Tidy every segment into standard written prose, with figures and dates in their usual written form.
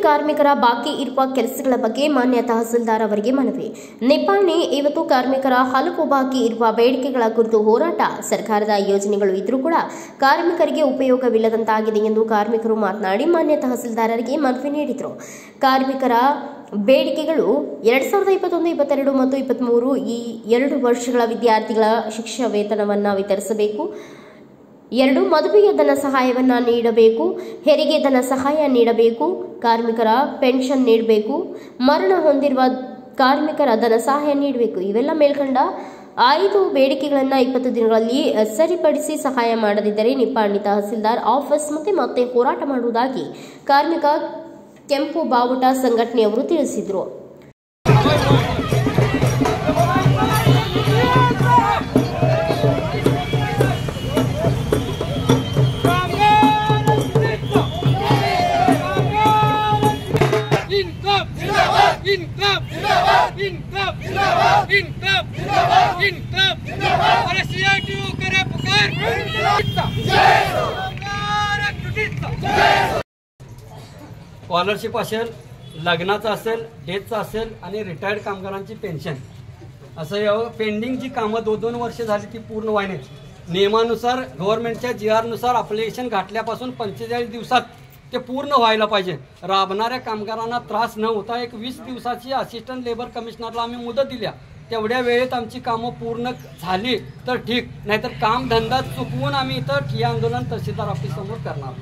ಕಾರ್ಮಿಕರ ಬಾಕಿ ಇರುವ ಕೆಲಸಗಳ ಬಗ್ಗೆ ಮಾನ್ಯ ತಹಸೀಲ್ದಾರ್ ಅವರಿಗೆ ಮನವಿ. ನಿಪ್ಪಾಣಿ ಇವತ್ತು ಕಾರ್ಮಿಕರ ಹಲವು ಬಾಕಿ ಇರುವ ಬೇಡಿಕೆಗಳ ಕುರಿತು ಹೋರಾಟ. ಸರ್ಕಾರದ ಯೋಜನೆಗಳು ಇದ್ರೂ ಕೂಡ ಕಾರ್ಮಿಕರಿಗೆ ಉಪಯೋಗವಿಲ್ಲದಂತಾಗಿದೆ ಎಂದು ಕಾರ್ಮಿಕರು ಮಾತನಾಡಿ ಮಾನ್ಯ ತಹಸೀಲ್ದಾರರಿಗೆ ಮನವಿ ನೀಡಿದರು. ಕಾರ್ಮಿಕರ ಬೇಡಿಕೆಗಳು 2021, 22 ಮತ್ತು 23 ಈ 2 ವರ್ಷಗಳ ವಿದ್ಯಾರ್ಥಿಗಳ ಶಿಕ್ಷಣ ವೇತನವನ್ನು ವಿತರಿಸಬೇಕು. 2 ಮದುವೆಯ ಧನ ಸಹಾಯವನ್ನು ನೀಡಬೇಕು. ಹೆರಿಗೆ ಧನ ಸಹಾಯ ನೀಡಬೇಕು. ಕಾರ್ಮಿಕರ ಪೆನ್ಷನ್ ನೀಡಬೇಕು. ಮರಣ ಹೊಂದಿರುವ ಕಾರ್ಮಿಕರ ಧನ ಸಹಾಯ ನೀಡಬೇಕು. ಇವೆಲ್ಲ ಮೇಲ್ಕಂಡ 5 ಬೇಡಿಕೆಗಳನ್ನು 20 ದಿನಗಳಲ್ಲಿ ಸರಿಪಡಿಸಿ ಸಹಾಯ ಮಾಡದಿದ್ದರೆ ನಿಪ್ಪಾಣಿ ತಹಸೀಲ್ದಾರ್ ಆಫೀಸ್ ಮತ್ತೆ ಹೋರಾಟ ಮಾಡುವುದಾಗಿ ಕಾರ್ಮಿಕ ಕೆಂಪು ಬಾವುಟ ಸಂಘಟನೆಯವರು ತಿಳಿಸಿದರು. स्कॉलरशिप असेल, लग्नाचं असेल, डेथचं असेल आणि रिटायर्ड कामगारांची पेन्शन असं या पेंडिंगची कामं 2-2 वर्ष झाली ती पूर्ण व्हायनात. नियमानुसार गव्हर्नमेंटच्या GR नुसार अप्लिकेशन घातल्यापासून 45 दिवसात ते पूर्ण व्हायला पाहिजे. राबणाऱ्या कामगारांना त्रास न होता एक 20 दिवसाची असिस्टंट लेबर कमिशनरला आम्ही मुदत दिल्या. तेवढ्या वेळेत आमची कामं पूर्ण झाली तर ठीक, नाहीतर काम धंदा चुकवून आम्ही इथं ठिय्या आंदोलन तहसीलदार ऑफिस समोर करणार.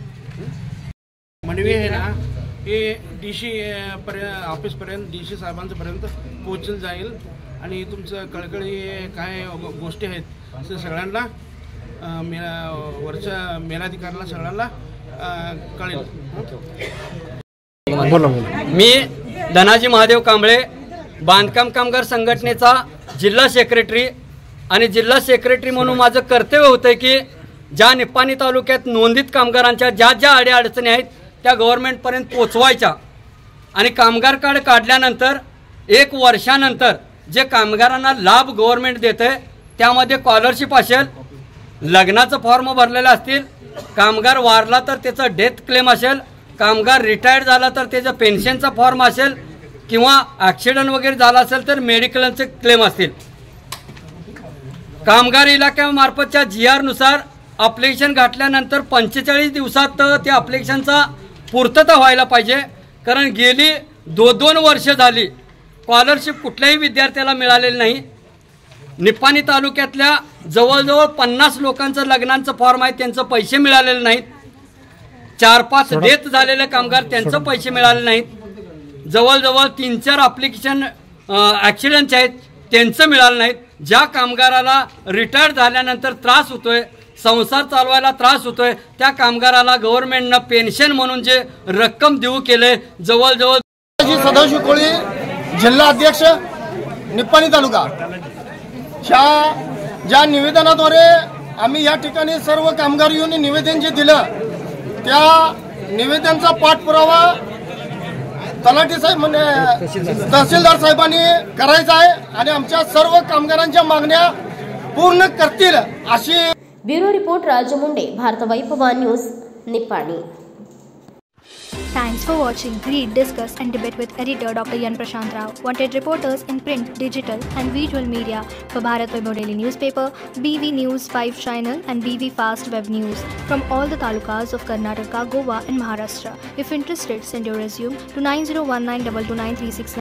मनवी आहे ना हे DC ऑफिसपर्यंत DC साहेबांपर्यंत पोहोचलं जाईल आणि तुमचं कळकळी काय गोष्टी आहेत ते सगळ्यांना वरच्या मेलाधिकाऱ्याला सगळ्यांना कळेल. मी धनाजी महादेव कांबळे, बांधकाम कामगार संघटनेचा जिल्हा सेक्रेटरी आणि जिल्हा सेक्रेटरी म्हणून माझं कर्तव्य होतं की ज्या निप्पाणी तालुक्यात नोंदित कामगारांच्या ज्या अडचणी आहेत त्या गव्हर्नमेंटपर्यंत पोचवायच्या आणि कामगार कार्ड काढल्यानंतर 1 वर्षानंतर जे कामगारांना लाभ गव्हर्नमेंट देते त्यामध्ये स्कॉलरशिप असेल, लग्नाचं फॉर्म भरलेलं असतील, कामगार वारला तर त्याचा डेथ क्लेम असेल, कामगार रिटायर्ड झाला तर त्याचा पेन्शनचा फॉर्म असेल किंवा ॲक्सिडेंट वगैरे झाला असेल तर मेडिकलचे क्लेम असतील. कामगार इलाक्यामार्फतच्या GR नुसार अप्लिकेशन घातल्यानंतर 45 दिवसात त्या अप्लिकेशनचा पूर्तता व्हायला पाहिजे. कारण गेली 2-2 वर्ष झाली स्कॉलरशिप कुठल्याही विद्यार्थ्याला मिळालेली नाही. निप्पाणी तालुक्यातल्या जवळजवळ 50 लोकांचं लग्नांचं फॉर्म आहे, त्यांचे पैसे मिळालेले नाहीत. 4-5 डेथ झालेले कामगार त्यांचे पैसे मिळाले नाहीत. जवळजवळ 3-4 अप्लिकेशन ॲक्सिडेंटचे आहेत त्यांचं मिळालं नाहीत. ज्या कामगाराला रिटायर झाल्यानंतर त्रास होतोय, संसार चालवायला त्रास होतोय, त्या कामगाराला गव्हर्नमेंटनं पेन्शन म्हणून जे रक्कम देऊ केले जवळजवळ. सदाशिव कोळी, जिल्हा अध्यक्ष निप्पाणी तालुका. ज्या निवेदनाद्वारे आम्ही या ठिकाणी सर्व कामगार येऊन निवेदन जे दिलं त्या निवेदनाचा पाठपुरावा तलाठी साहेब म्हणजे तहसीलदार साहेबांनी करायचा आहे आणि आमच्या सर्व कामगारांच्या मागण्या पूर्ण करतील अशी. Bureau report Raju Munde, Bharat Vaibhav news, Nippani. Thanks for watching. Read, discuss and debate with editor Dr. Yan Prashant Rao. Wanted reporters in print, digital and visual media for Bharat Vaibhav Daily Newspaper, BV News 5 Channel and BV Fast Web News from all the talukas of Karnataka, Goa and Maharashtra. If interested, send your resume to 9019229369.